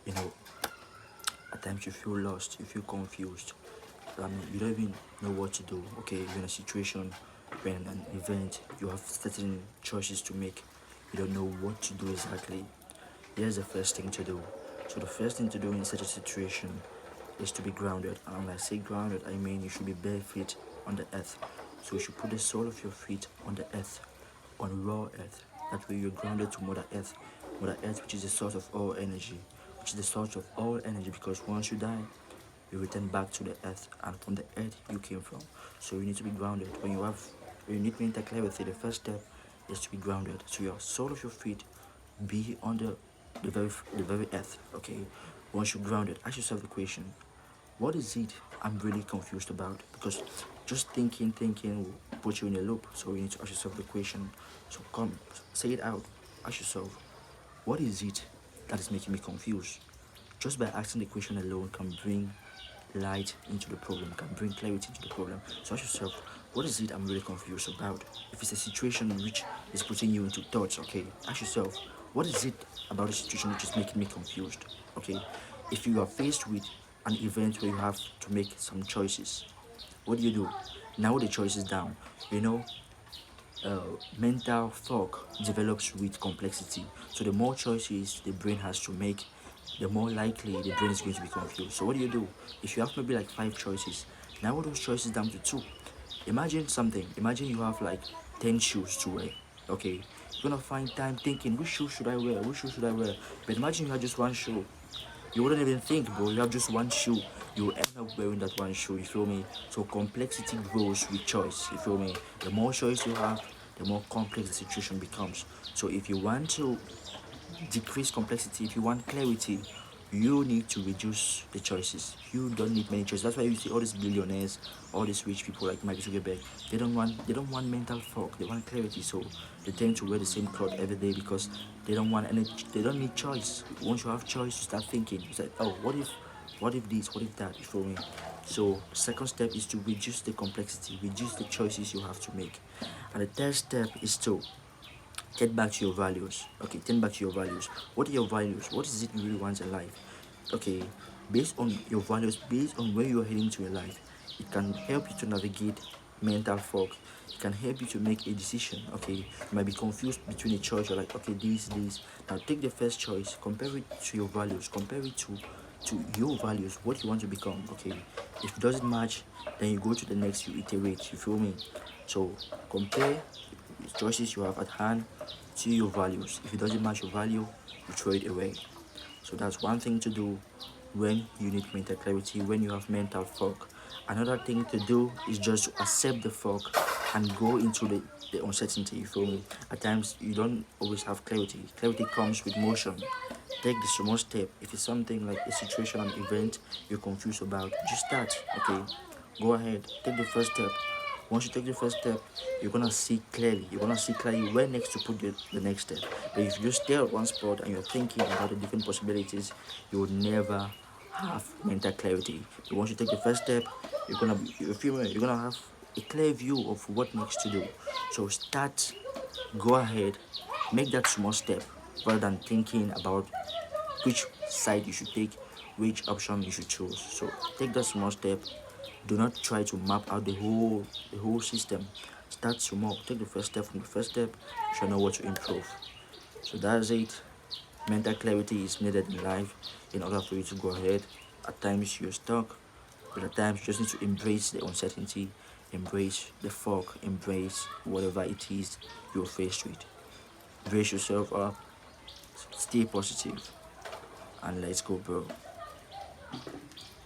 You know, at times you feel lost, you feel confused. I mean, you don't even know what to do. Okay, you're in a situation, you're in an event, you have certain choices to make. You don't know what to do exactly. Here's the first thing to do. So the first thing to do in such a situation is to be grounded. And when I say grounded, I mean you should be bare feet on the earth. So you should put the sole of your feet on the earth, on raw earth. That way you're grounded to Mother Earth, which is the source of all energy, which is the source of all energy. Because once you die, you return back to the earth, and from the earth you came from. So you need to be grounded. When you need mental clarity, the first step is to be grounded. So your sole of your feet be on the very earth. Okay. Once you're grounded, ask yourself the question: what is it I'm really confused about? Because just thinking will put you in a loop. So you need to ask yourself the question. So come, say it out. Ask yourself, what is it that is making me confused? Just by asking the question alone can bring light into the problem, can bring clarity into the problem. So ask yourself, what is it I'm really confused about? If it's a situation which is putting you into thoughts, okay, ask yourself, what is it about the situation which is making me confused? Okay, if you are faced with an event where you have to make some choices, what do? Narrow the choices down. You know, mental fog develops with complexity. So the more choices the brain has to make, the more likely the brain is going to be confused. So what do? If you have maybe like five choices, narrow those choices down to two. Imagine something. Imagine you have like 10 shoes to wear. Okay, you're gonna find time thinking which shoe should I wear? Which shoe should I wear? But imagine you have just one shoe. You wouldn't even think, bro. You have just one shoe. You will end up wearing that one shoe. You feel me? So complexity grows with choice. You feel me? The more choice you have, the more complex the situation becomes. So if you want to decrease complexity, if you want clarity, you need to reduce the choices. You don't need many choices. That's why you see all these billionaires, all these rich people like Mark Zuckerberg. They don't want mental fog. They want clarity. So they tend to wear the same clothes every day because they don't want any. They don't need choice. Once you have choice, you start thinking. You say, oh, what if this? What if that? You feel me? So the second step is to reduce the complexity, reduce the choices you have to make, and the third step is to get back to your values. Okay, turn back to your values. What are your values? What is it you really want in life? Okay, based on your values, based on where you're heading to in life, it can help you to navigate mental fog. It can help you to make a decision. Okay, you might be confused between a choice. You're like, okay, this. Now take the first choice, compare it to your values, compare it to your values, what you want to become. Okay, if it doesn't match, then you go to the next, you iterate. You feel me? So compare choices you have at hand to your values. If it doesn't match your value, you throw it away. So that's one thing to do when you need mental clarity, when you have mental fog. Another thing to do is just to accept the fog and go into the uncertainty. You feel me? At times you don't always have clarity. Clarity comes with motion. Take the small step. If it's something like a situation, an event you're confused about, just start. Okay, go ahead, take the first step. Once you take the first step, you're gonna see clearly. You're gonna see clearly where next to put the next step. But if you just stay at one spot and you're thinking about the different possibilities, you would never have mental clarity. But once you take the first step, you're gonna have a clear view of what next to do. So start, go ahead, make that small step rather than thinking about which side you should take, which option you should choose. So take that small step. Do not try to map out the whole system. Start small. Take the first step. From the first step, you should know what to improve. So that's it. Mental clarity is needed in life in order for you to go ahead. At times you're stuck, but at times you just need to embrace the uncertainty, embrace the fog, embrace whatever it is you're faced with. Brace yourself up, stay positive, and let's go, bro.